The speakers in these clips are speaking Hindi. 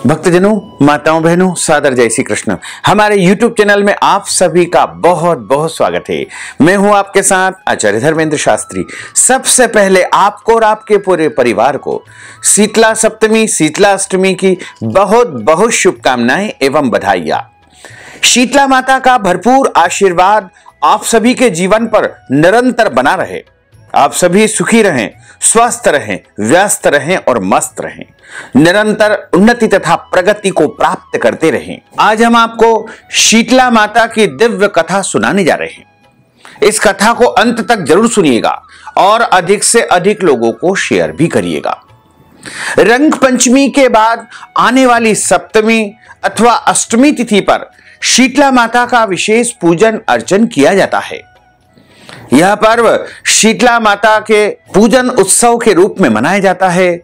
भक्तजनों, माताओं, बहनों, सादर जय श्री कृष्ण। हमारे YouTube चैनल में आप सभी का बहुत बहुत स्वागत है। मैं हूं आपके साथ आचार्य धर्मेंद्र शास्त्री। सबसे पहले आपको और आपके पूरे परिवार को शीतला सप्तमी, शीतला अष्टमी की बहुत बहुत शुभकामनाएं एवं बधाइयां। शीतला माता का भरपूर आशीर्वाद आप सभी के जीवन पर निरंतर बना रहे। आप सभी सुखी रहें, स्वस्थ रहें, व्यस्त रहें और मस्त रहें, निरंतर उन्नति तथा प्रगति को प्राप्त करते रहें। आज हम आपको शीतला माता की दिव्य कथा सुनाने जा रहे हैं। इस कथा को अंत तक जरूर सुनिएगा और अधिक से अधिक लोगों को शेयर भी करिएगा। रंग पंचमी के बाद आने वाली सप्तमी अथवा अष्टमी तिथि पर शीतला माता का विशेष पूजन अर्चन किया जाता है। यह पर्व शीतला माता के पूजन उत्सव के रूप में मनाया जाता है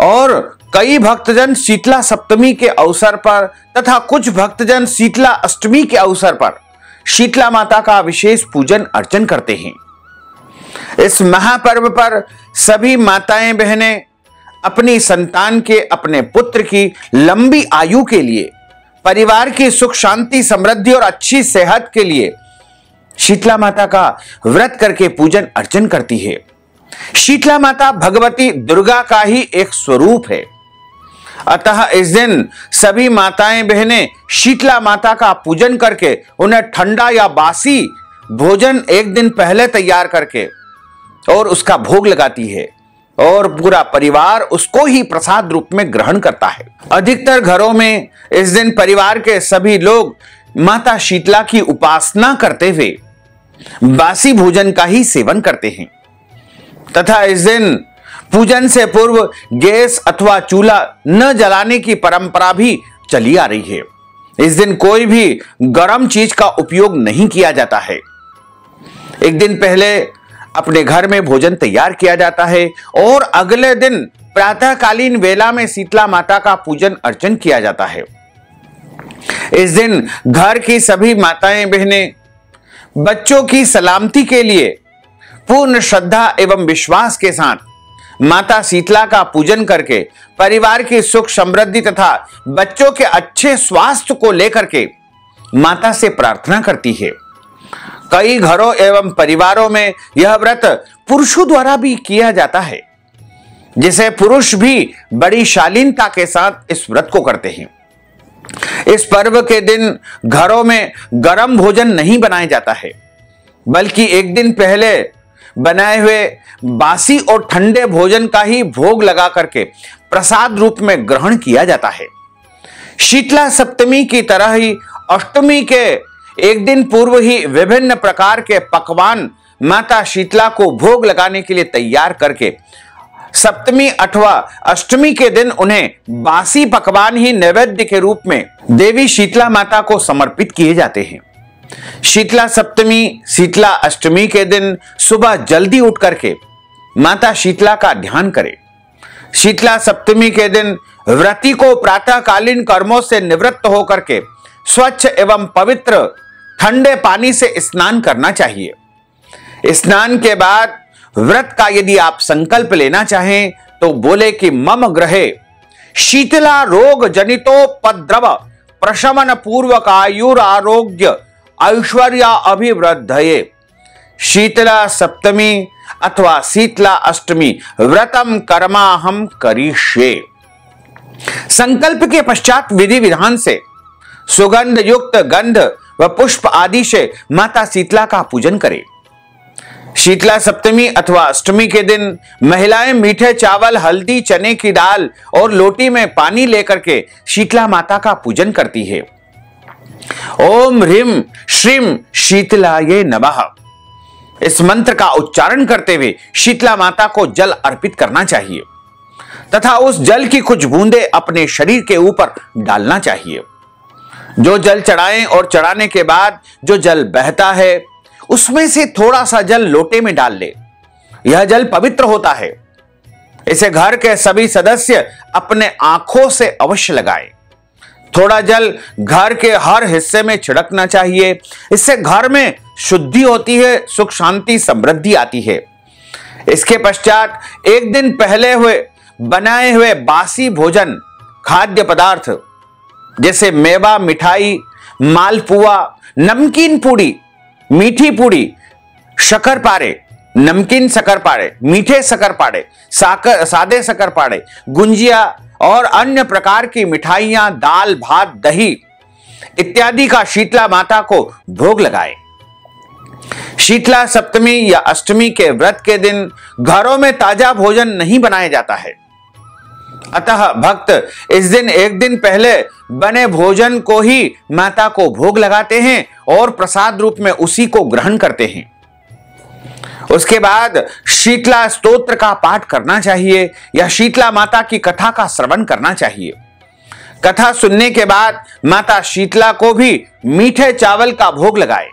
और कई भक्तजन शीतला सप्तमी के अवसर पर तथा कुछ भक्तजन शीतला अष्टमी के अवसर पर शीतला माता का विशेष पूजन अर्चन करते हैं। इस महापर्व पर सभी माताएं बहनें अपनी संतान के, अपने पुत्र की लंबी आयु के लिए, परिवार की सुख शांति समृद्धि और अच्छी सेहत के लिए शीतला माता का व्रत करके पूजन अर्चन करती है। शीतला माता भगवती दुर्गा का ही एक स्वरूप है। अतः इस दिन सभी माताएं बहनें शीतला माता का पूजन करके उन्हें ठंडा या बासी भोजन एक दिन पहले तैयार करके और उसका भोग लगाती है और पूरा परिवार उसको ही प्रसाद रूप में ग्रहण करता है। अधिकतर घरों में इस दिन परिवार के सभी लोग माता शीतला की उपासना करते हुए बासी भोजन का ही सेवन करते हैं तथा इस दिन पूजन से पूर्व गैस अथवा चूल्हा न जलाने की परंपरा भी चली आ रही है। इस दिन कोई भी गर्म चीज का उपयोग नहीं किया जाता है। एक दिन पहले अपने घर में भोजन तैयार किया जाता है और अगले दिन प्रातःकालीन वेला में शीतला माता का पूजन अर्चन किया जाता है। इस दिन घर की सभी माताएं बहनें बच्चों की सलामती के लिए पूर्ण श्रद्धा एवं विश्वास के साथ माता शीतला का पूजन करके परिवार की सुख समृद्धि तथा बच्चों के अच्छे स्वास्थ्य को लेकर के माता से प्रार्थना करती है। कई घरों एवं परिवारों में यह व्रत पुरुषों द्वारा भी किया जाता है, जिसे पुरुष भी बड़ी शालीनता के साथ इस व्रत को करते हैं। इस पर्व के दिन घरों में गर्म भोजन नहीं बनाया जाता है, बल्कि एक दिन पहले बनाए हुए बासी और ठंडे भोजन का ही भोग लगा करके प्रसाद रूप में ग्रहण किया जाता है। शीतला सप्तमी की तरह ही अष्टमी के एक दिन पूर्व ही विभिन्न प्रकार के पकवान माता शीतला को भोग लगाने के लिए तैयार करके सप्तमी अथवा अष्टमी के दिन उन्हें बासी पकवान ही नैवेद्य के रूप में देवी शीतला माता को समर्पित किए जाते हैं। शीतला सप्तमी, शीतला अष्टमी के दिन सुबह जल्दी उठ करके माता शीतला का ध्यान करें। शीतला सप्तमी के दिन व्रती को प्रातःकालीन कर्मों से निवृत्त होकर के स्वच्छ एवं पवित्र ठंडे पानी से स्नान करना चाहिए। स्नान के बाद व्रत का यदि आप संकल्प लेना चाहें तो बोले कि मम ग्रहे शीतला रोग जनितोपद्रव प्रशमन पूर्वक आयुरारोग्य ऐश्वर्य अभिवृद्धये। शीतला सप्तमी अथवा शीतला अष्टमी व्रतम कर्माहम करिष्ये। संकल्प के पश्चात विधि विधान से सुगंध युक्त गंध व पुष्प आदि से माता शीतला का पूजन करें। शीतला सप्तमी अथवा अष्टमी के दिन महिलाएं मीठे चावल, हल्दी, चने की दाल और लोटी में पानी लेकर के शीतला माता का पूजन करती है। ओम ह्रीं श्रीं शीतलाये नमः इस मंत्र का उच्चारण करते हुए शीतला माता को जल अर्पित करना चाहिए तथा उस जल की कुछ बूंदें अपने शरीर के ऊपर डालना चाहिए। जो जल चढ़ाएं और चढ़ाने के बाद जो जल बहता है उसमें से थोड़ा सा जल लोटे में डाल ले। यह जल पवित्र होता है। इसे घर के सभी सदस्य अपने आंखों से अवश्य लगाएं। थोड़ा जल घर के हर हिस्से में छिड़कना चाहिए। इससे घर में शुद्धि होती है, सुख शांति समृद्धि आती है। इसके पश्चात एक दिन पहले हुए बनाए हुए बासी भोजन खाद्य पदार्थ जैसे मेवा, मिठाई, मालपुआ, नमकीन पूड़ी, मीठी पूड़ी, शक्करपारे, नमकीन शक्करपारे, मीठे शक्करपारे, सादे शक्करपारे, गुंजिया और अन्य प्रकार की मिठाइयां, दाल, भात, दही इत्यादि का शीतला माता को भोग लगाए। शीतला सप्तमी या अष्टमी के व्रत के दिन घरों में ताजा भोजन नहीं बनाया जाता है, अतः भक्त इस दिन एक दिन पहले बने भोजन को ही माता को भोग लगाते हैं और प्रसाद रूप में उसी को ग्रहण करते हैं। उसके बाद शीतला स्तोत्र का पाठ करना चाहिए या शीतला माता की कथा का श्रवण करना चाहिए। कथा सुनने के बाद माता शीतला को भी मीठे चावल का भोग लगाए।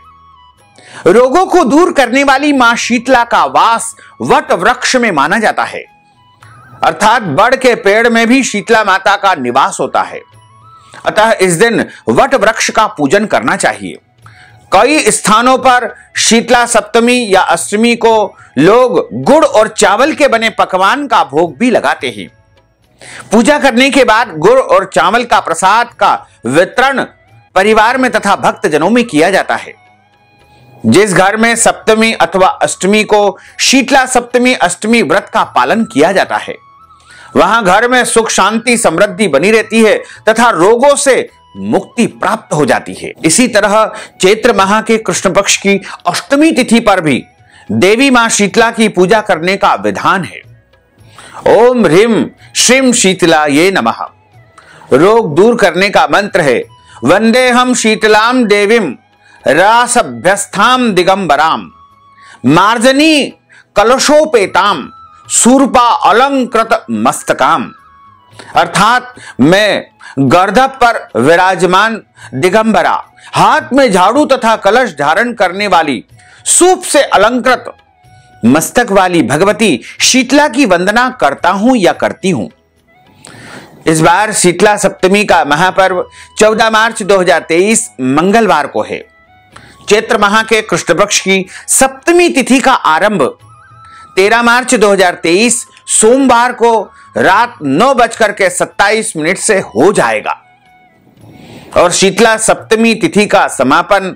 रोगों को दूर करने वाली मां शीतला का वास वट वृक्ष में माना जाता है, अर्थात बड़ के पेड़ में भी शीतला माता का निवास होता है, अतः इस दिन वट वृक्ष का पूजन करना चाहिए। कई स्थानों पर शीतला सप्तमी या अष्टमी को लोग गुड़ और चावल के बने पकवान का भोग भी लगाते हैं। पूजा करने के बाद गुड़ और चावल का प्रसाद का वितरण परिवार में तथा भक्तजनों में किया जाता है। जिस घर में सप्तमी अथवा अष्टमी को शीतला सप्तमी अष्टमी व्रत का पालन किया जाता है, वहां घर में सुख शांति समृद्धि बनी रहती है तथा रोगों से मुक्ति प्राप्त हो जाती है। इसी तरह चैत्र माह के कृष्ण पक्ष की अष्टमी तिथि पर भी देवी मां शीतला की पूजा करने का विधान है। ओम ह्रीं श्रीं शीतलायै नमः रोग दूर करने का मंत्र है। वंदेहम शीतलाम देवीम रासभ्यस्थाम दिगंबराम मार्जनी कलशोपेताम सूर्पा अलंकृत मस्तकाम, अर्थात मैं गर्दभ पर विराजमान दिगंबरा, हाथ में झाड़ू तथा कलश धारण करने वाली, सूप से अलंकृत मस्तक वाली भगवती शीतला की वंदना करता हूं या करती हूं। इस बार शीतला सप्तमी का महापर्व 14 मार्च 2023 मंगलवार को है। चैत्र माह के कृष्ण पक्ष की सप्तमी तिथि का आरंभ 13 मार्च 2023 सोमवार को रात 9:27 से हो जाएगा और शीतला सप्तमी तिथि का समापन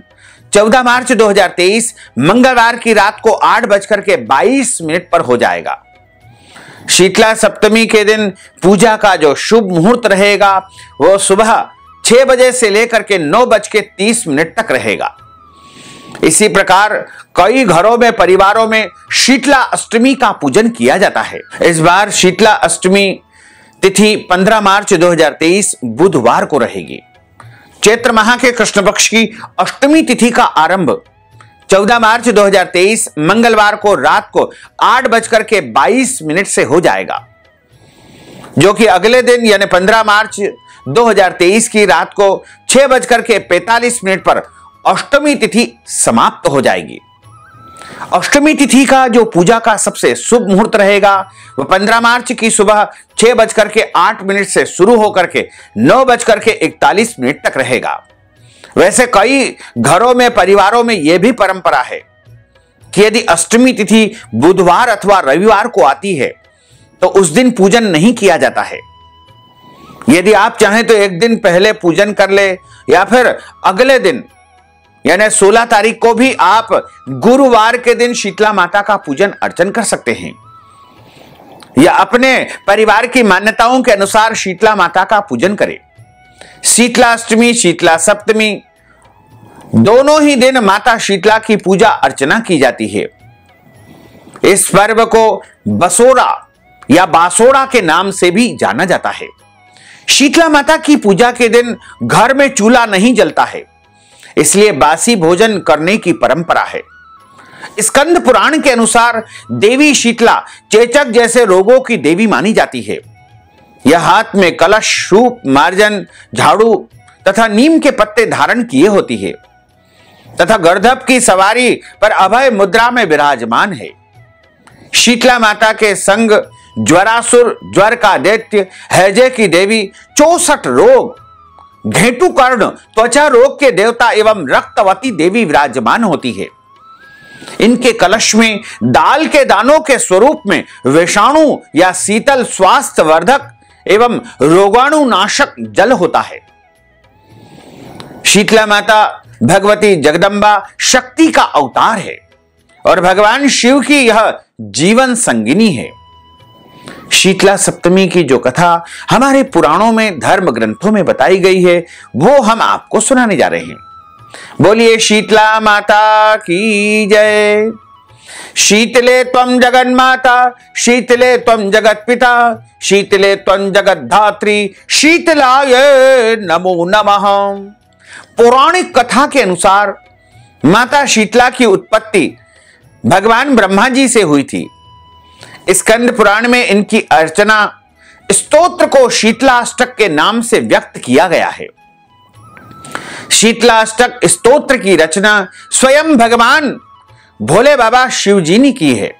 14 मार्च 2023 मंगलवार की रात को 8:22 पर हो जाएगा। शीतला सप्तमी के दिन पूजा का जो शुभ मुहूर्त रहेगा वो सुबह 6 बजे से लेकर के 9:30 तक रहेगा। इसी प्रकार कई घरों में परिवारों में शीतला अष्टमी का पूजन किया जाता है। इस बार शीतला अष्टमी तिथि 15 मार्च 2023 बुधवार को रहेगी। चैत्र माह के कृष्ण पक्ष की अष्टमी तिथि का आरंभ 14 मार्च 2023 मंगलवार को रात को 8:22 से हो जाएगा, जो कि अगले दिन यानी 15 मार्च 2023 की रात को 6:45 पर अष्टमी तिथि समाप्त हो जाएगी। अष्टमी तिथि का जो पूजा का सबसे शुभ मुहूर्त रहेगा वह 15 मार्च की सुबह 6:08 से शुरू होकर के 9:41 तक रहेगा। वैसे कई घरों में परिवारों में यह भी परंपरा है कि यदि अष्टमी तिथि बुधवार अथवा रविवार को आती है तो उस दिन पूजन नहीं किया जाता है। यदि आप चाहें तो एक दिन पहले पूजन कर ले या फिर अगले दिन यानी 16 तारीख को भी आप गुरुवार के दिन शीतला माता का पूजन अर्चन कर सकते हैं या अपने परिवार की मान्यताओं के अनुसार शीतला माता का पूजन करें। शीतला अष्टमी, शीतला सप्तमी दोनों ही दिन माता शीतला की पूजा अर्चना की जाती है। इस पर्व को बसोरा या बासोड़ा के नाम से भी जाना जाता है। शीतला माता की पूजा के दिन घर में चूल्हा नहीं जलता है, इसलिए बासी भोजन करने की परंपरा है। स्कंद पुराण के अनुसार देवी शीतला चेचक जैसे रोगों की देवी मानी जाती है। यह हाथ में कलश, सूप, मार्जन, झाड़ू तथा नीम के पत्ते धारण किए होती है तथा गर्दभ की सवारी पर अभय मुद्रा में विराजमान है। शीतला माता के संग ज्वरासुर, ज्वर का दैत्य, हैजे की देवी, 64 रोग, घेटू कर्ण, त्वचा रोग के देवता एवं रक्तवती देवी विराजमान होती है। इनके कलश में दाल के दानों के स्वरूप में विषाणु या शीतल स्वास्थ्य वर्धक एवं रोगाणुनाशक जल होता है। शीतला माता भगवती जगदम्बा शक्ति का अवतार है और भगवान शिव की यह जीवन संगिनी है। शीतला सप्तमी की जो कथा हमारे पुराणों में, धर्म ग्रंथों में बताई गई है, वो हम आपको सुनाने जा रहे हैं। बोलिए शीतला माता की जय। शीतले त्वं जगन्माता, शीतले त्वं जगत्पिता, शीतले त्वं जगद्धात्री, शीतलाय नमो नमः। पौराणिक कथा के अनुसार माता शीतला की उत्पत्ति भगवान ब्रह्मा जी से हुई थी। स्कंद पुराण में इनकी अर्चना स्तोत्र को शीतलाष्टक के नाम से व्यक्त किया गया है। शीतलाष्टक स्तोत्र की रचना स्वयं भगवान भोले बाबा शिव जी ने की है,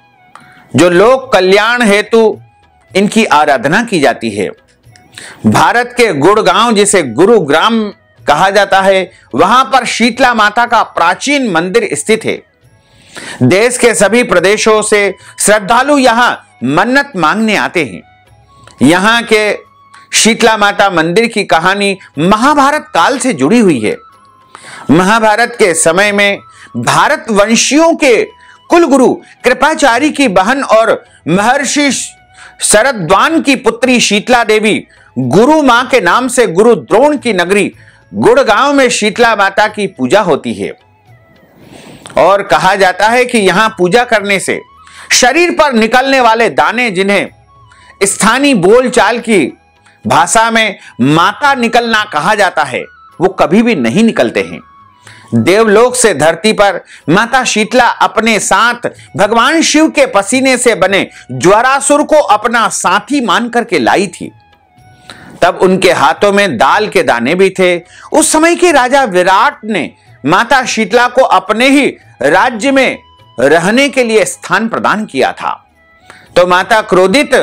जो लोक कल्याण हेतु इनकी आराधना की जाती है। भारत के गुड़गांव, जिसे गुरुग्राम कहा जाता है, वहां पर शीतला माता का प्राचीन मंदिर स्थित है। देश के सभी प्रदेशों से श्रद्धालु यहां मन्नत मांगने आते हैं। यहां के शीतला माता मंदिर की कहानी महाभारत काल से जुड़ी हुई है। महाभारत के समय में भारतवंशियों के कुलगुरु कृपाचारी की बहन और महर्षि शरद्वान की पुत्री शीतला देवी गुरु मां के नाम से गुरु द्रोण की नगरी गुड़गांव में शीतला माता की पूजा होती है और कहा जाता है कि यहां पूजा करने से शरीर पर निकलने वाले दाने, जिन्हें स्थानीय बोलचाल की भाषा में माता निकलना कहा जाता है, वो कभी भी नहीं निकलते हैं। देवलोक से धरती पर माता शीतला अपने साथ भगवान शिव के पसीने से बने ज्वारासुर को अपना साथी मान करके लाई थी। तब उनके हाथों में दाल के दाने भी थे। उस समय के राजा विराट ने माता शीतला को अपने ही राज्य में रहने के लिए स्थान प्रदान किया था। तो माता क्रोधित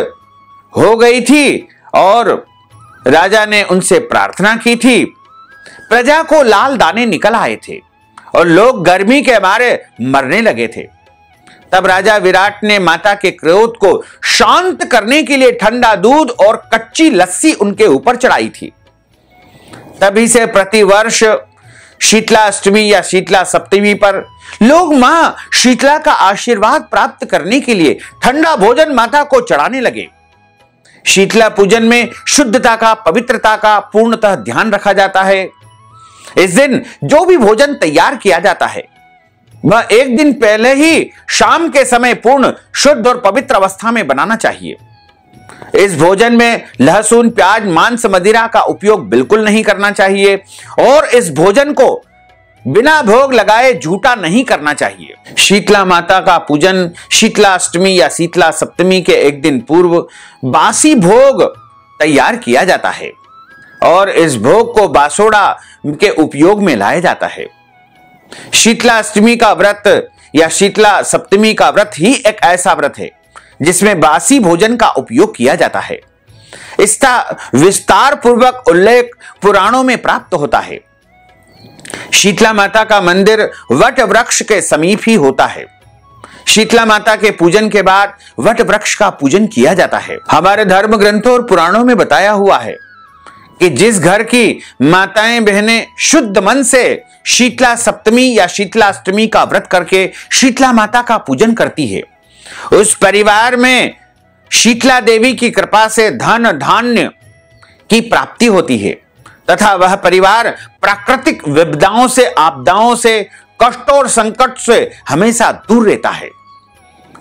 हो गई थी और राजा ने उनसे प्रार्थना की थी। प्रजा को लाल दाने निकल आए थे और लोग गर्मी के मारे मरने लगे थे। तब राजा विराट ने माता के क्रोध को शांत करने के लिए ठंडा दूध और कच्ची लस्सी उनके ऊपर चढ़ाई थी। तभी से प्रतिवर्ष शीतला अष्टमी या शीतला सप्तमी पर लोग मां शीतला का आशीर्वाद प्राप्त करने के लिए ठंडा भोजन माता को चढ़ाने लगे। शीतला पूजन में शुद्धता का, पवित्रता का पूर्णतः ध्यान रखा जाता है। इस दिन जो भी भोजन तैयार किया जाता है, वह एक दिन पहले ही शाम के समय पूर्ण शुद्ध और पवित्र अवस्था में बनाना चाहिए। इस भोजन में लहसुन, प्याज, मांस, मदिरा का उपयोग बिल्कुल नहीं करना चाहिए और इस भोजन को बिना भोग लगाए झूठा नहीं करना चाहिए। शीतला माता का पूजन शीतला अष्टमी या शीतला सप्तमी के एक दिन पूर्व बासी भोग तैयार किया जाता है और इस भोग को बासोड़ा के उपयोग में लाया जाता है। शीतला अष्टमी का व्रत या शीतला सप्तमी का व्रत ही एक ऐसा व्रत है जिसमें बासी भोजन का उपयोग किया जाता है। इसका विस्तार पूर्वक उल्लेख पुराणों में प्राप्त होता है। शीतला माता का मंदिर वट वृक्ष के समीप ही होता है। शीतला माता के पूजन के बाद वट वृक्ष का पूजन किया जाता है। हमारे धर्म ग्रंथों और पुराणों में बताया हुआ है कि जिस घर की माताएं बहनें शुद्ध मन से शीतला सप्तमी या शीतला अष्टमी का व्रत करके शीतला माता का पूजन करती है, उस परिवार में शीतला देवी की कृपा से धन धान्य की प्राप्ति होती है तथा वह परिवार प्राकृतिक विपदाओं से, आपदाओं से, कष्टों और संकट से हमेशा दूर रहता है।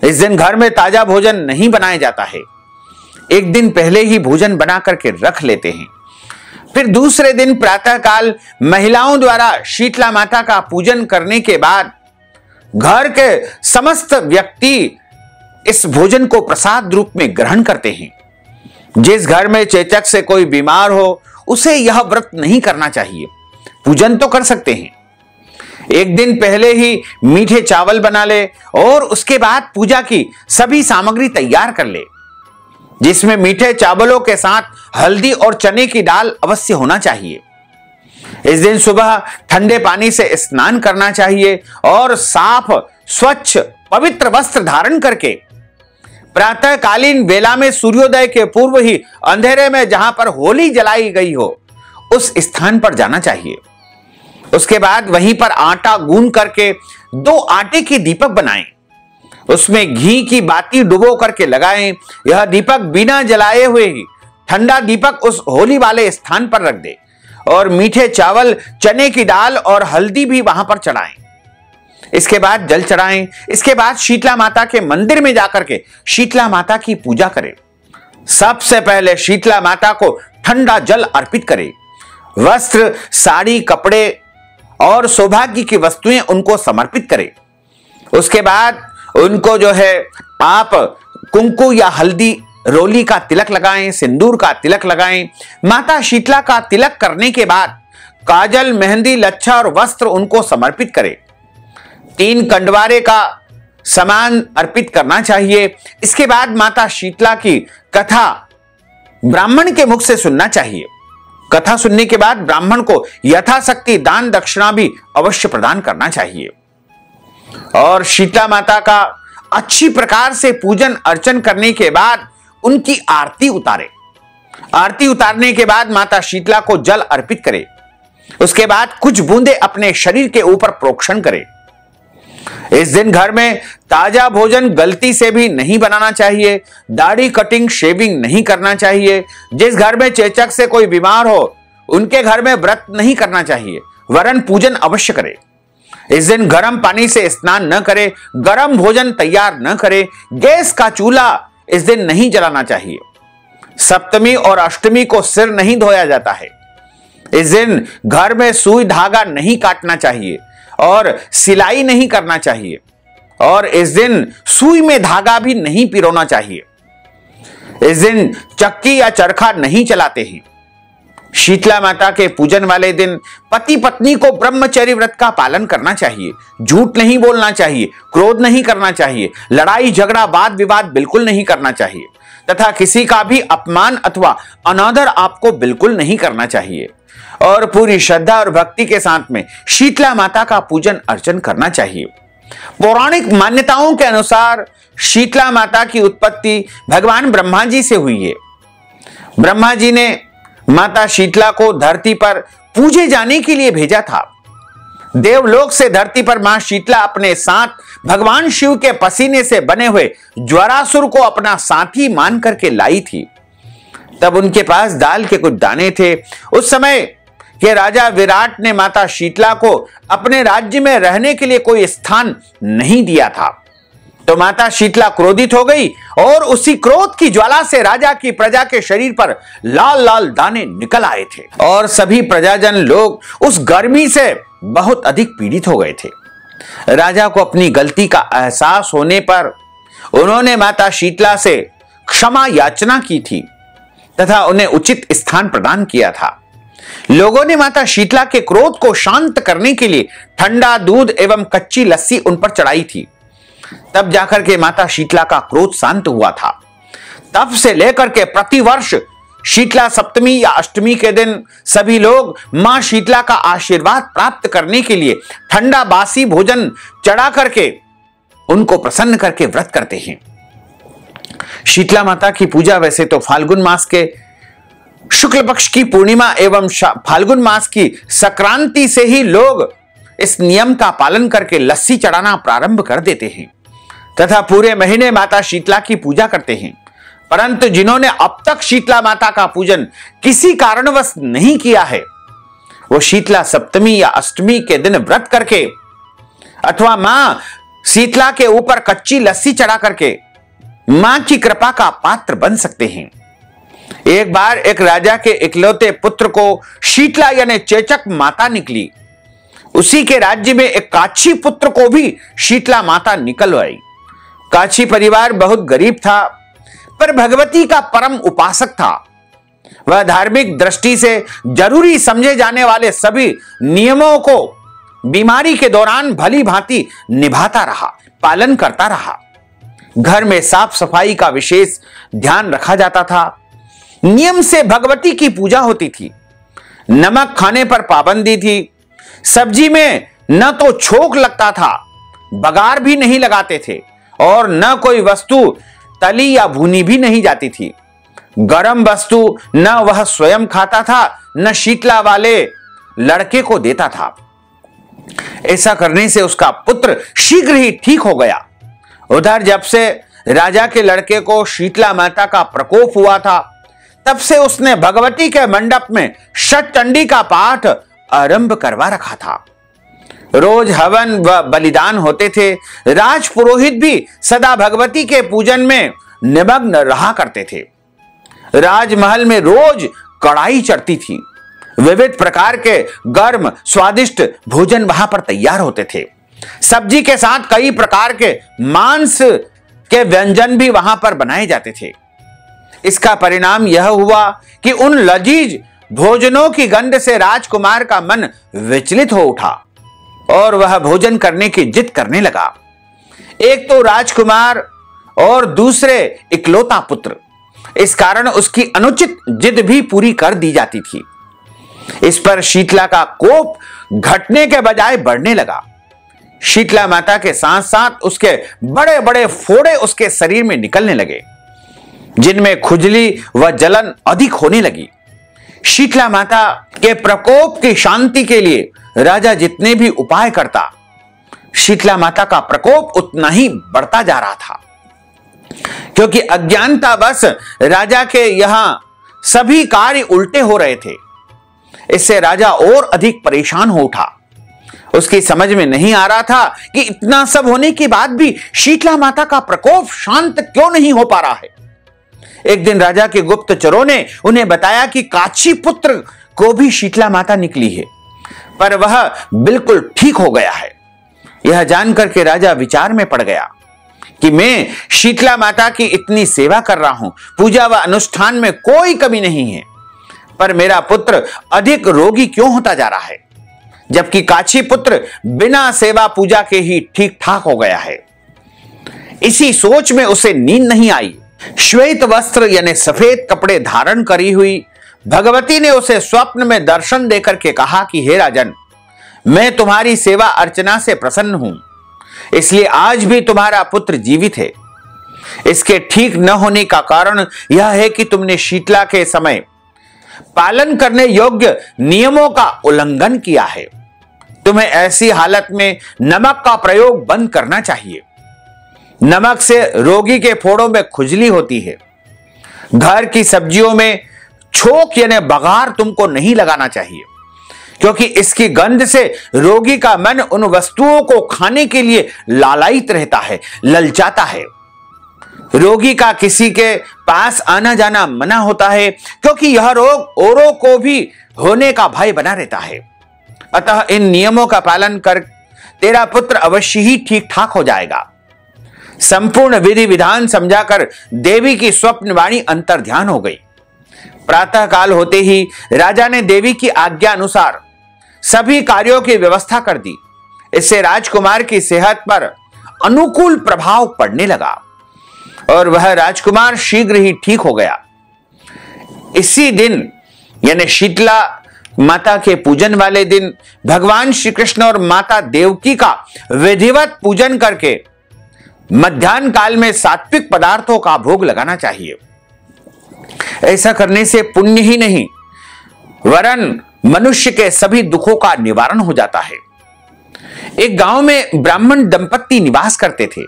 इस दिन घर में ताजा भोजन नहीं बनाया जाता है। एक दिन पहले ही भोजन बना करके रख लेते हैं। फिर दूसरे दिन प्रातःकाल महिलाओं द्वारा शीतला माता का पूजन करने के बाद घर के समस्त व्यक्ति इस भोजन को प्रसाद रूप में ग्रहण करते हैं। जिस घर में चेचक से कोई बीमार हो उसे यह व्रत नहीं करना चाहिए। पूजन तो कर सकते हैं, एक दिन पहले ही मीठे चावल बना ले और उसके बाद पूजा की सभी सामग्री तैयार कर ले, जिसमें मीठे चावलों के साथ हल्दी और चने की दाल अवश्य होना चाहिए। इस दिन सुबह ठंडे पानी से स्नान करना चाहिए और साफ, स्वच्छ, पवित्र वस्त्र धारण करके प्रातःकालीन बेला में सूर्योदय के पूर्व ही अंधेरे में जहां पर होली जलाई गई हो उस स्थान पर जाना चाहिए। उसके बाद वहीं पर आटा गूंद करके 2 आटे के दीपक बनाएं, उसमें घी की बाती डुबो करके लगाएं। यह दीपक बिना जलाए हुए ही ठंडा दीपक उस होली वाले स्थान पर रख दे और मीठे चावल, चने की दाल और हल्दी भी वहां पर चढ़ाएं। इसके बाद जल चढ़ाएं। इसके बाद शीतला माता के मंदिर में जाकर के शीतला माता की पूजा करें। सबसे पहले शीतला माता को ठंडा जल अर्पित करें। वस्त्र, साड़ी, कपड़े और सौभाग्य की वस्तुएं उनको समर्पित करें। उसके बाद उनको जो है आप कुंकु या हल्दी, रोली का तिलक लगाएं, सिंदूर का तिलक लगाएं। माता शीतला का तिलक करने के बाद काजल, मेहंदी, लच्छा और वस्त्र उनको समर्पित करें। 3 कंडवारे का सामान अर्पित करना चाहिए। इसके बाद माता शीतला की कथा ब्राह्मण के मुख से सुनना चाहिए। कथा सुनने के बाद ब्राह्मण को यथाशक्ति दान दक्षिणा भी अवश्य प्रदान करना चाहिए और शीतला माता का अच्छी प्रकार से पूजन अर्चन करने के बाद उनकी आरती उतारे। आरती उतारने के बाद माता शीतला को जल अर्पित करे। उसके बाद कुछ बूंदे अपने शरीर के ऊपर प्रोक्षण करे। इस दिन घर में ताजा भोजन गलती से भी नहीं बनाना चाहिए। दाढ़ी, कटिंग, शेविंग नहीं करना चाहिए। जिस घर में चेचक से कोई बीमार हो उनके घर में व्रत नहीं करना चाहिए, वरन पूजन अवश्य करे। इस दिन गर्म पानी से स्नान न करे, गर्म भोजन तैयार न करे। गैस का चूल्हा इस दिन नहीं जलाना चाहिए। सप्तमी और अष्टमी को सिर नहीं धोया जाता है। इस दिन घर में सुई धागा नहीं काटना चाहिए और सिलाई नहीं करना चाहिए और इस दिन सुई में धागा भी नहीं पिरोना चाहिए। इस दिन चक्की या चरखा नहीं चलाते हैं। शीतला माता के पूजन वाले दिन पति पत्नी को ब्रह्मचर्य व्रत का पालन करना चाहिए। झूठ नहीं बोलना चाहिए, क्रोध नहीं करना चाहिए, लड़ाई झगड़ा वाद विवाद बिल्कुल नहीं करना चाहिए तथा किसी का भी अपमान अथवा अनादर आपको बिल्कुल नहीं करना चाहिए और पूरी श्रद्धा और भक्ति के साथ में शीतला माता का पूजन अर्चन करना चाहिए। पौराणिक मान्यताओं के अनुसार शीतला माता की उत्पत्ति भगवान ब्रह्मा जी से हुई है। ब्रह्मा जी ने माता शीतला को धरती पर पूजे जाने के लिए भेजा था। देवलोक से धरती पर मां शीतला अपने साथ भगवान शिव के पसीने से बने हुए ज्वारासुर को अपना साथी मान करके लाई थी। तब उनके पास दाल के कुछ दाने थे। उस समय के राजा विराट ने माता शीतला को अपने राज्य में रहने के लिए कोई स्थान नहीं दिया था। तो माता शीतला क्रोधित हो गई और उसी क्रोध की ज्वाला से राजा की प्रजा के शरीर पर लाल लाल दाने निकल आए थे और सभी प्रजाजन लोग उस गर्मी से बहुत अधिक पीड़ित हो गए थे। राजा को अपनी गलती का एहसास होने पर उन्होंने माता शीतला से क्षमा याचना की थी तथा उन्हें उचित स्थान प्रदान किया था। लोगों ने माता शीतला के क्रोध को शांत करने के लिए ठंडा दूध एवं कच्ची लस्सी उन पर चढ़ाई थी। तब जाकर के माता शीतला का क्रोध शांत हुआ था। तब से लेकर के प्रतिवर्ष शीतला सप्तमी या अष्टमी के दिन सभी लोग मां शीतला का आशीर्वाद प्राप्त करने के लिए ठंडा बासी भोजन चढ़ा करके उनको प्रसन्न करके व्रत करते हैं। शीतला माता की पूजा वैसे तो फाल्गुन मास के शुक्ल पक्ष की पूर्णिमा एवं फाल्गुन मास की संक्रांति से ही लोग इस नियम का पालन करके लस्सी चढ़ाना प्रारंभ कर देते हैं तथा पूरे महीने माता शीतला की पूजा करते हैं। परंतु जिन्होंने अब तक शीतला माता का पूजन किसी कारणवश नहीं किया है, वो शीतला सप्तमी या अष्टमी के दिन व्रत करके अथवा मां शीतला के ऊपर कच्ची लस्सी चढ़ा करके मां की कृपा का पात्र बन सकते हैं। एक बार एक राजा के इकलौते पुत्र को शीतला यानी चेचक माता निकली। उसी के राज्य में एक काछी पुत्र को भी शीतला माता निकल आई। काछी परिवार बहुत गरीब था पर भगवती का परम उपासक था। वह धार्मिक दृष्टि से जरूरी समझे जाने वाले सभी नियमों को बीमारी के दौरान भली भांति निभाता रहा, पालन करता रहा। घर में साफ सफाई का विशेष ध्यान रखा जाता था। नियम से भगवती की पूजा होती थी। नमक खाने पर पाबंदी थी। सब्जी में न तो छोक लगता था, बगार भी नहीं लगाते थे और न कोई वस्तु तली या भुनी भी नहीं जाती थी। गरम वस्तु न वह स्वयं खाता था, न शीतला वाले लड़के को देता था। ऐसा करने से उसका पुत्र शीघ्र ही ठीक हो गया। उधर जब से राजा के लड़के को शीतला माता का प्रकोप हुआ था, तब से उसने भगवती के मंडप में षटचंडी का पाठ आरंभ करवा रखा था। रोज हवन व बलिदान होते थे। राज पुरोहित भी सदा भगवती के पूजन में निमग्न रहा करते थे। राजमहल में रोज कड़ाही चढ़ती थी। विविध प्रकार के गर्म स्वादिष्ट भोजन वहां पर तैयार होते थे। सब्जी के साथ कई प्रकार के मांस के व्यंजन भी वहां पर बनाए जाते थे। इसका परिणाम यह हुआ कि उन लजीज भोजनों की गंध से राजकुमार का मन विचलित हो उठा और वह भोजन करने की जिद करने लगा। एक तो राजकुमार और दूसरे इकलौता पुत्र, इस कारण उसकी अनुचित जिद भी पूरी कर दी जाती थी। इस पर शीतला का कोप घटने के बजाय बढ़ने लगा। शीतला माता के साथ साथ उसके बड़े बड़े फोड़े उसके शरीर में निकलने लगे, जिनमें खुजली व जलन अधिक होने लगी। शीतला माता के प्रकोप की शांति के लिए राजा जितने भी उपाय करता, शीतला माता का प्रकोप उतना ही बढ़ता जा रहा था। क्योंकि अज्ञानतावश राजा के यहां सभी कार्य उल्टे हो रहे थे, इससे राजा और अधिक परेशान हो उठा। उसकी समझ में नहीं आ रहा था कि इतना सब होने के बाद भी शीतला माता का प्रकोप शांत क्यों नहीं हो पा रहा है। एक दिन राजा के गुप्तचरों ने उन्हें बताया कि काशी पुत्र को भी शीतला माता निकली है, पर वह बिल्कुल ठीक हो गया है। यह जानकर के राजा विचार में पड़ गया कि मैं शीतला माता की इतनी सेवा कर रहा हूं, पूजा व अनुष्ठान में कोई कमी नहीं है, पर मेरा पुत्र अधिक रोगी क्यों होता जा रहा है, जबकि काशी पुत्र बिना सेवा पूजा के ही ठीक ठाक हो गया है। इसी सोच में उसे नींद नहीं आई। श्वेत वस्त्र यानी सफेद कपड़े धारण करी हुई भगवती ने उसे स्वप्न में दर्शन देकर के कहा कि हे राजन, मैं तुम्हारी सेवा अर्चना से प्रसन्न हूं, इसलिए आज भी तुम्हारा पुत्र जीवित है। इसके ठीक न होने का कारण यह है कि तुमने शीतला के समय पालन करने योग्य नियमों का उल्लंघन किया है। तुम्हें ऐसी हालत में नमक का प्रयोग बंद करना चाहिए। नमक से रोगी के फोड़ों में खुजली होती है। घर की सब्जियों में छोक यानी बघार तुमको नहीं लगाना चाहिए, क्योंकि इसकी गंध से रोगी का मन उन वस्तुओं को खाने के लिए लालायित रहता है, ललचाता है। रोगी का किसी के पास आना जाना मना होता है, क्योंकि यह रोग औरों को भी होने का भय बना रहता है। अतः इन नियमों का पालन कर तेरा पुत्र अवश्य ही ठीक ठाक हो जाएगा। संपूर्ण विधि विधान समझाकर देवी की स्वप्नवाणी अंतर ध्यान हो गई। प्रातः काल होते ही राजा ने देवी की आज्ञा अनुसार सभी कार्यों की व्यवस्था कर दी। इससे राजकुमार की सेहत पर अनुकूल प्रभाव पड़ने लगा और वह राजकुमार शीघ्र ही ठीक हो गया। इसी दिन यानी शीतला माता के पूजन वाले दिन भगवान श्री कृष्ण और माता देवकी का विधिवत पूजन करके मध्याह्न काल में सात्विक पदार्थों का भोग लगाना चाहिए। ऐसा करने से पुण्य ही नहीं वरन मनुष्य के सभी दुखों का निवारण हो जाता है। एक गांव में ब्राह्मण दंपत्ति निवास करते थे।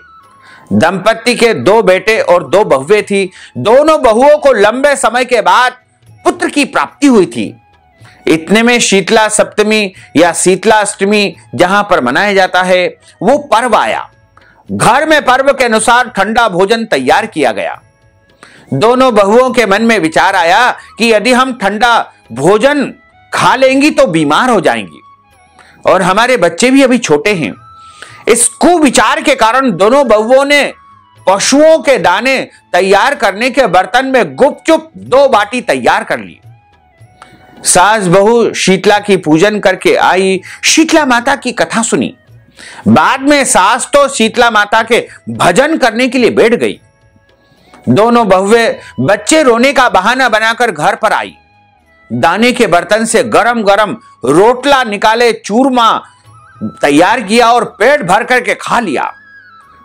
दंपत्ति के 2 बेटे और 2 बहुएं थी। दोनों बहुओं को लंबे समय के बाद पुत्र की प्राप्ति हुई थी। इतने में शीतला सप्तमी या शीतला अष्टमी जहां पर मनाया जाता है, वो पर्व आया। घर में पर्व के अनुसार ठंडा भोजन तैयार किया गया। दोनों बहुओं के मन में विचार आया कि यदि हम ठंडा भोजन खा लेंगी तो बीमार हो जाएंगी और हमारे बच्चे भी अभी छोटे हैं। इस कुविचार के कारण दोनों बहुओं ने पशुओं के दाने तैयार करने के बर्तन में गुपचुप 2 बाटी तैयार कर ली। सास बहू शीतला की पूजन करके आई, शीतला माता की कथा सुनी। बाद में सास तो शीतला माता के भजन करने के लिए बैठ गई। दोनों बहुएं बच्चे रोने का बहाना बनाकर घर पर आई। दाने के बर्तन से गरम गरम रोटला निकाले, चूरमा तैयार किया और पेट भर करके खा लिया।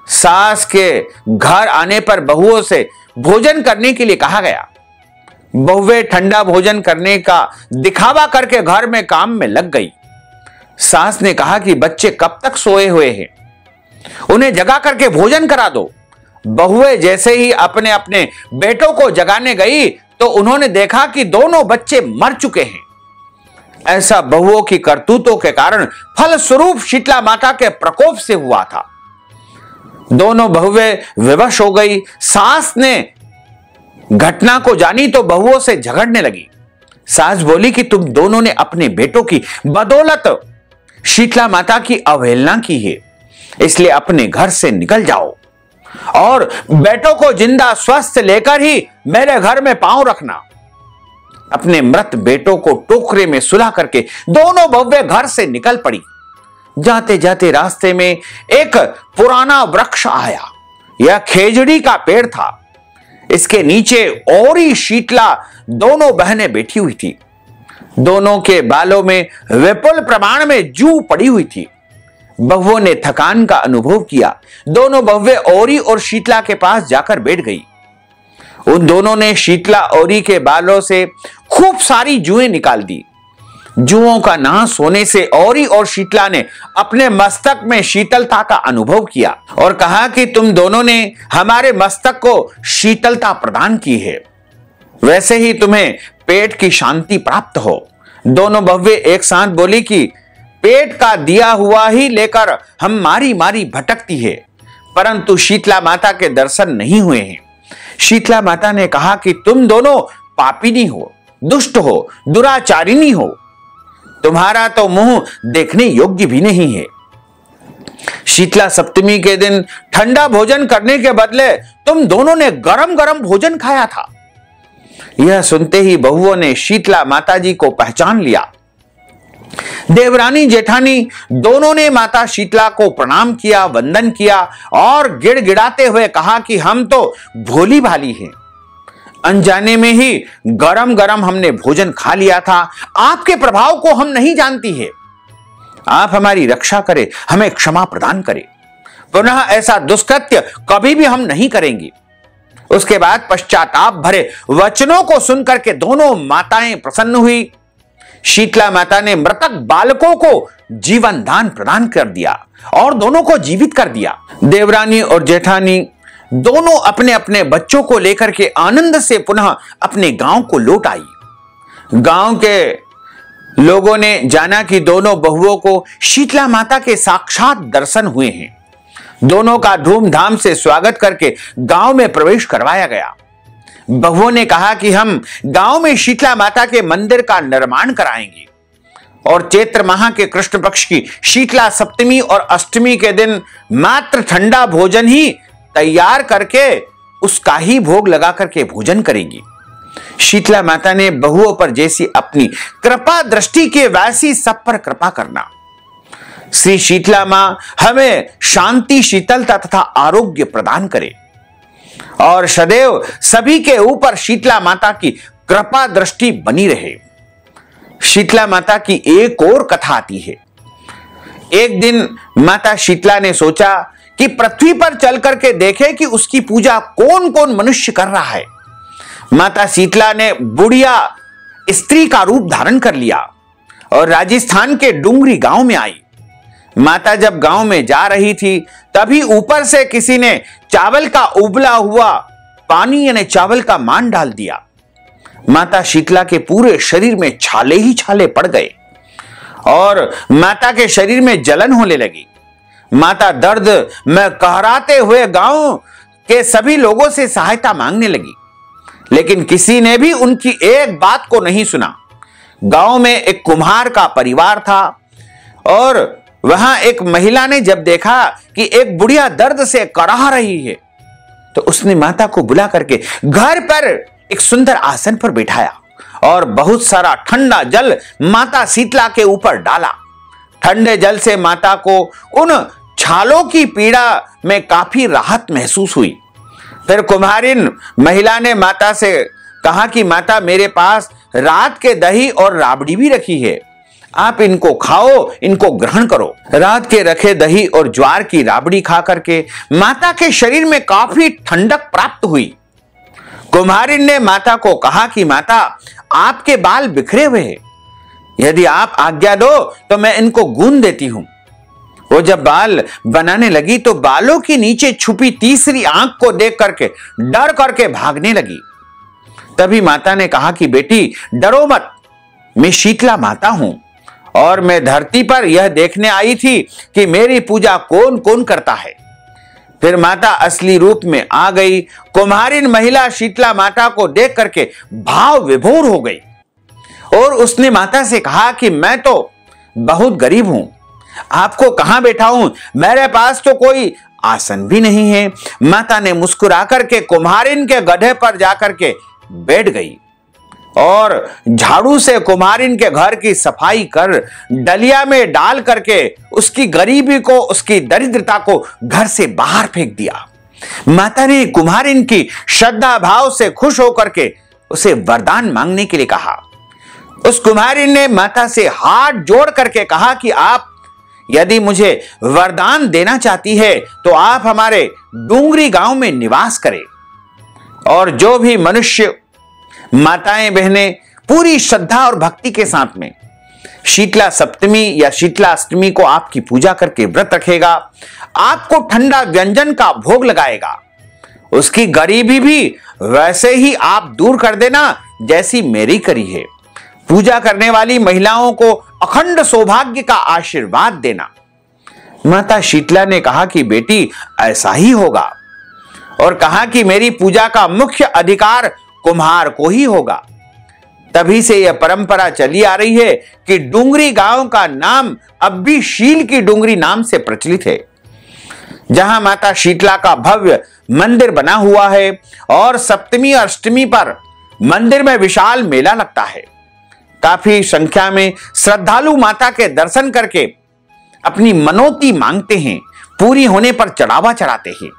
सास के घर आने पर बहुओं से भोजन करने के लिए कहा गया। बहुएं ठंडा भोजन करने का दिखावा करके घर में काम में लग गई। सास ने कहा कि बच्चे कब तक सोए हुए हैं, उन्हें जगा करके भोजन करा दो। बहुएं जैसे ही अपने अपने बेटों को जगाने गई तो उन्होंने देखा कि दोनों बच्चे मर चुके हैं। ऐसा बहुओं की करतूतों के कारण फलस्वरूप शीतला माता के प्रकोप से हुआ था। दोनों बहुएं विवश हो गई। सास ने घटना को जानी तो बहुओं से झगड़ने लगी। सास बोली कि तुम दोनों ने अपने बेटों की बदौलत शीतला माता की अवहेलना की है, इसलिए अपने घर से निकल जाओ और बेटों को जिंदा स्वस्थ लेकर ही मेरे घर में पांव रखना। अपने मृत बेटों को टोकरे में सुला करके दोनों बहुएं घर से निकल पड़ी। जाते जाते रास्ते में एक पुराना वृक्ष आया। यह खेजड़ी का पेड़ था। इसके नीचे औरी शीतला दोनों बहनें बैठी हुई थी। दोनों के बालों में विपुल प्रमाण में जू पड़ी हुई थी। बहुओं ने थकान का अनुभव किया। दोनों बहुएं औरी और शीतला के पास जाकर बैठ गई। उन दोनों ने शीतला औरी के बालों से खूब सारी जुएं निकाल दी। जुओं का नाश होने से औरी और शीतला ने अपने मस्तक में शीतलता का अनुभव किया और कहा कि तुम दोनों ने हमारे मस्तक को शीतलता प्रदान की है, वैसे ही तुम्हें पेट की शांति प्राप्त हो। दोनों बहुएं एक साथ बोली कि पेट का दिया हुआ ही लेकर हम मारी मारी भटकती है, परंतु शीतला माता के दर्शन नहीं हुए हैं। शीतला माता ने कहा कि तुम दोनों पापिनी हो, दुष्ट हो, दुराचारिणी हो। तुम्हारा तो मुंह देखने योग्य भी नहीं है। शीतला सप्तमी के दिन ठंडा भोजन करने के बदले तुम दोनों ने गरम गरम भोजन खाया था। यह सुनते ही बहुओं ने शीतला माता जी को पहचान लिया। देवरानी जेठानी दोनों ने माता शीतला को प्रणाम किया, वंदन किया और गिड़गिड़ाते हुए कहा कि हम तो भोली भाली हैं, अनजाने में ही गरम गरम हमने भोजन खा लिया था। आपके प्रभाव को हम नहीं जानती है। आप हमारी रक्षा करें, हमें क्षमा प्रदान करें। पुनः ऐसा दुष्कृत्य कभी भी हम नहीं करेंगे। उसके बाद पश्चाताप भरे वचनों को सुनकर के दोनों माताएं प्रसन्न हुई। शीतला माता ने मृतक बालकों को जीवन दान प्रदान कर दिया और दोनों को जीवित कर दिया। देवरानी और जेठानी दोनों अपने अपने बच्चों को लेकर के आनंद से पुनः अपने गांव को लौट आई। गांव के लोगों ने जाना कि दोनों बहुओं को शीतला माता के साक्षात दर्शन हुए हैं। दोनों का धूमधाम से स्वागत करके गांव में प्रवेश करवाया गया। बहुओं ने कहा कि हम गांव में शीतला माता के मंदिर का निर्माण कराएंगे और चैत्र माह के कृष्ण पक्ष की शीतला सप्तमी और अष्टमी के दिन मात्र ठंडा भोजन ही तैयार करके उसका ही भोग लगा करके भोजन करेंगी। शीतला माता ने बहुओं पर जैसी अपनी कृपा दृष्टि के वैसी सब पर कृपा करना। श्री शीतला मां हमें शांति, शीतलता तथा आरोग्य प्रदान करे और सदैव सभी के ऊपर शीतला माता की कृपा दृष्टि बनी रहे। शीतला माता की एक और कथा आती है। एक दिन माता शीतला ने सोचा कि पृथ्वी पर चल करके देखे कि उसकी पूजा कौन कौन मनुष्य कर रहा है। माता शीतला ने बुढ़िया स्त्री का रूप धारण कर लिया और राजस्थान के डूंगरी गांव में आई। माता जब गांव में जा रही थी तभी ऊपर से किसी ने चावल का उबला हुआ पानी यानी चावल का मान डाल दिया। माता शीतला के पूरे शरीर में छाले ही छाले पड़ गए और माता के शरीर में जलन होने लगी। माता दर्द में कहराते हुए गांव के सभी लोगों से सहायता मांगने लगी, लेकिन किसी ने भी उनकी एक बात को नहीं सुना। गांव में एक कुम्हार का परिवार था और वहां एक महिला ने जब देखा कि एक बुढ़िया दर्द से कराह रही है तो उसने माता को बुला करके घर पर एक सुंदर आसन पर बिठाया और बहुत सारा ठंडा जल माता शीतला के ऊपर डाला। ठंडे जल से माता को उन छालों की पीड़ा में काफी राहत महसूस हुई। फिर कुम्हारिन महिला ने माता से कहा कि माता, मेरे पास रात के दही और राबड़ी भी रखी है, आप इनको खाओ, इनको ग्रहण करो। रात के रखे दही और ज्वार की राबड़ी खा करके माता के शरीर में काफी ठंडक प्राप्त हुई। कुम्हारिन ने माता को कहा कि माता, आपके बाल बिखरे हुए हैं, यदि आप आज्ञा दो तो मैं इनको गूंद देती हूं। वो जब बाल बनाने लगी तो बालों के नीचे छुपी तीसरी आंख को देख करके डर करके भागने लगी। तभी माता ने कहा कि बेटी डरो मत, मैं शीतला माता हूं और मैं धरती पर यह देखने आई थी कि मेरी पूजा कौन कौन करता है। फिर माता असली रूप में आ गई। कुम्हारिन महिला शीतला माता को देख करके भाव विभोर हो गई और उसने माता से कहा कि मैं तो बहुत गरीब हूं, आपको कहां बैठाऊं, मेरे पास तो कोई आसन भी नहीं है। माता ने मुस्कुरा करके कुम्हारिन के गधे पर जाकर के बैठ गई और झाड़ू से कुम्हारिन के घर की सफाई कर डलिया में डाल करके उसकी गरीबी को, उसकी दरिद्रता को घर से बाहर फेंक दिया। माता ने कुम्हारिन की श्रद्धा भाव से खुश होकर के उसे वरदान मांगने के लिए कहा। उस कुम्हारिन ने माता से हाथ जोड़ करके कहा कि आप यदि मुझे वरदान देना चाहती है तो आप हमारे डूंगरी गांव में निवास करें और जो भी मनुष्य, माताएं बहनें पूरी श्रद्धा और भक्ति के साथ में शीतला सप्तमी या शीतला अष्टमी को आपकी पूजा करके व्रत रखेगा, आपको ठंडा व्यंजन का भोग लगाएगा, उसकी गरीबी भी वैसे ही आप दूर कर देना जैसी मेरी करी है। पूजा करने वाली महिलाओं को अखंड सौभाग्य का आशीर्वाद देना। माता शीतला ने कहा कि बेटी ऐसा ही होगा और कहा कि मेरी पूजा का मुख्य अधिकार कुम्हार को ही होगा। तभी से यह परंपरा चली आ रही है कि डूंगरी गांव का नाम अब भी शील की डूंगरी नाम से प्रचलित है, जहां माता शीतला का भव्य मंदिर बना हुआ है और सप्तमी और अष्टमी पर मंदिर में विशाल मेला लगता है। काफी संख्या में श्रद्धालु माता के दर्शन करके अपनी मनोती मांगते हैं, पूरी होने पर चढ़ावा चढ़ाते हैं।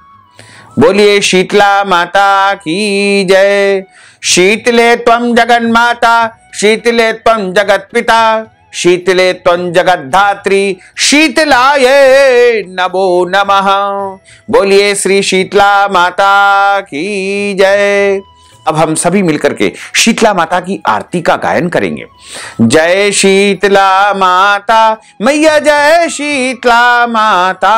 बोलिए शीतला माता की जय। शीतले त्वं जगन्माता, शीतले त्वं जगत्पिता, शीतले त्वं जगद्धात्री, शीतलाये नमो नमः। बोलिए श्री शीतला माता की जय। अब हम सभी मिलकर के शीतला माता की आरती का गायन करेंगे। जय शीतला माता मैया, जय शीतला माता,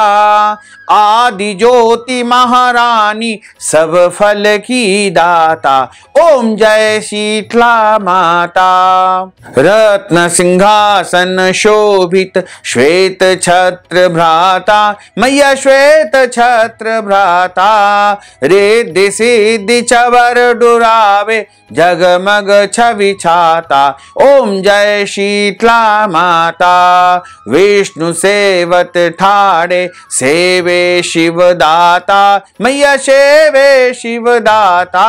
आदि ज्योति महारानी, सब फल की दाता। ओम जय शीतला माता। रत्न सिंहासन शोभित श्वेत छत्र भ्राता, मैया श्वेत छत्र भ्राता, रिद्धि सिद्धि चवर डुरावे, जगमग छवि छाता। ओम जय शीतला माता। विष्णु सेवत ठाड़े, सेवे शिवदाता, मैया सेवे शिवदाता,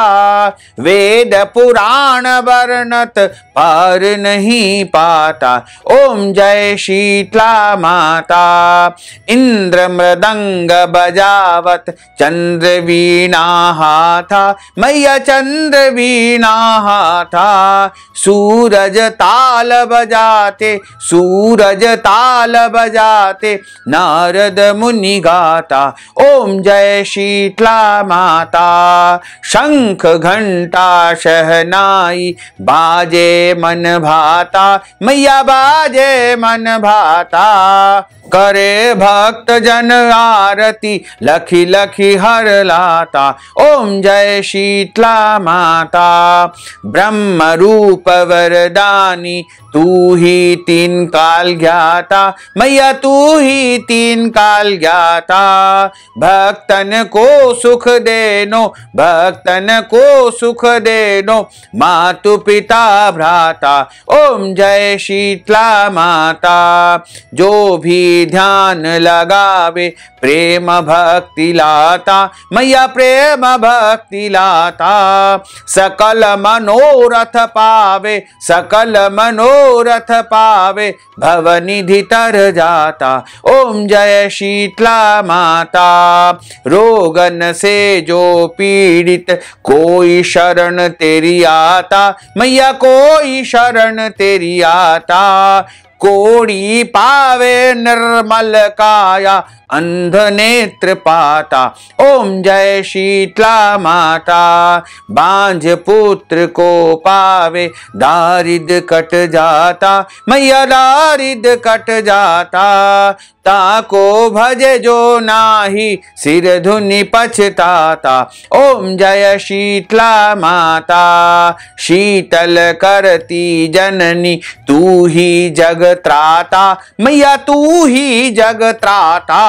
वेद पुराण वर्णत पार नहीं पाता। ओम जय शीतला माता। इंद्र मृदंग बजावत, चंद्र वीणा हाथा, मैया चंद्र वीणा हाथा, सूरज ताल बजाते, सूरज ताल बजाते, नारद मुनि गाता। ओम जय शीतला माता। शंख घंटा शहनाई, बाजे मन भाता, मैया बाजे मन भाता, करे भक्त जन आरती, लखी लखी हर लाता। ओम जय शीतला माता। ब्रह्म रूप वरदानी, तू ही तीन काल ज्ञाता, मैया तू ही तीन काल ज्ञाता, भक्तन को सुख देनो, भक्तन को सुख देनो, मातु पिता भ्राता। ओम जय शीतला माता। जो भी ध्यान लगावे, प्रेम भक्ति लाता, मैया प्रेम भक्ति लाता, सकल मनोरथ पावे, सकल मनोरथ पावे, भवनिधि तर जाता। ओम जय शीतला माता। रोगन से जो पीड़ित, कोई शरण तेरी आता, मैया कोई शरण तेरी आता, कोड़ी पावे निर्मल काया अंध नेत्र पाता। ओम जय शीतला माता, बांझ पुत्र को पावे दारिद्र कट जाता। मैया दारिद्र कट जाता, ताको भजे जो नाही सिर धुनि पछताता। ओम जय शीतला माता, शीतल करती जननी तू ही जग त्राता। मैया तू ही जग त्राता,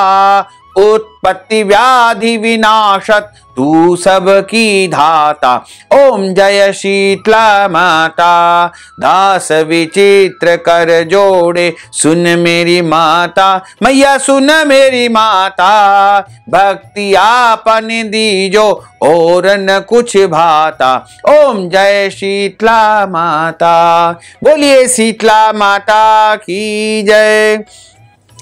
उत्पत्ति व्याधि विनाशत तू सबकी धाता। ओम जय शीतला माता, दास विचित्र कर जोड़े सुन मेरी माता। मैया सुन मेरी माता, भक्ति आपन दीजो और न कुछ भाता। ओम जय शीतला माता, बोलिए शीतला माता की जय।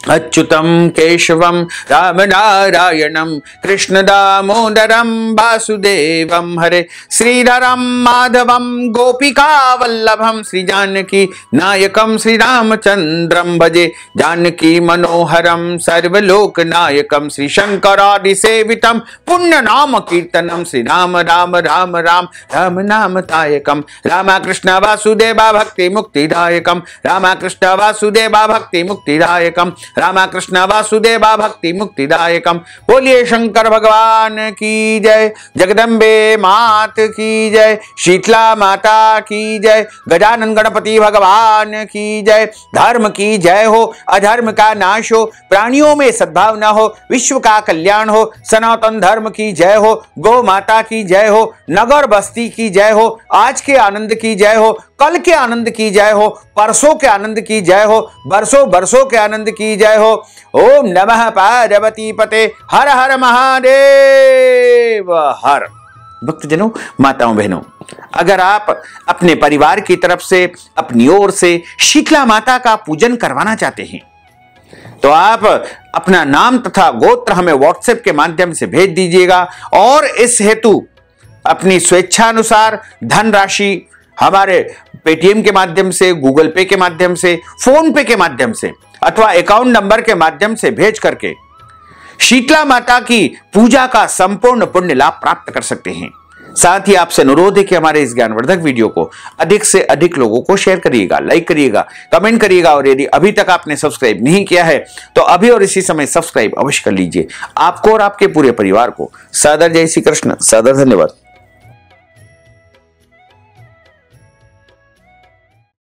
अच्युतम केशवम राम नारायणम कृष्ण दामोदरम वासुदेवम हरे। श्रीधरम माधवम गोपिका वल्लभम, श्री जानकी नायकम श्री रामचंद्रम भजे। जानकी मनोहरम सर्वलोक नायकम, श्री शंकरादि सेवितम पुण्य नाम कीर्तनम। श्री राम राम राम राम राम नाम तायकम। रामा कृष्ण वासुदेवा भक्ति मुक्तिदायकम, रामा कृष्ण वासुदेवा भक्ति मुक्तिदायकम, रामा कृष्ण वासुदेवा भक्ति मुक्तिदायकम। बोलिए शंकर भगवान की जय, जगदम्बे मात की जय, शीतला माता की जय, गजानन गणपति भगवान की जय। धर्म की जय हो, अधर्म का नाश हो, प्राणियों में सद्भावना हो, विश्व का कल्याण हो। सनातन धर्म की जय हो, गौ माता की जय हो, नगर बस्ती की जय हो, आज के आनंद की जय हो, कल के आनंद की जय हो, परसों के आनंद की जय हो, बरसों बरसों के आनंद की जय हो। ओम नमः पार्वती पते, हर हर महादेव हर। भक्तजनों, माताओं बहनों, अगर आप अपने परिवार की तरफ से, अपनी ओर से शीतला माता का पूजन करवाना चाहते हैं तो आप अपना नाम तथा गोत्र हमें व्हाट्सएप के माध्यम से भेज दीजिएगा और इस हेतु अपनी स्वेच्छानुसार धनराशि हमारे पेटीएम के माध्यम से, गूगल पे के माध्यम से, फोन पे के माध्यम से अथवा अकाउंट नंबर के माध्यम से भेज करके शीतला माता की पूजा का संपूर्ण पुण्य लाभ प्राप्त कर सकते हैं। साथ ही आपसे अनुरोध है कि हमारे इस ज्ञानवर्धक वीडियो को अधिक से अधिक लोगों को शेयर करिएगा, लाइक करिएगा, कमेंट करिएगा और यदि अभी तक आपने सब्सक्राइब नहीं किया है तो अभी और इसी समय सब्सक्राइब अवश्य कर लीजिए। आपको और आपके पूरे परिवार को सादर जय श्री कृष्ण, सादर धन्यवाद।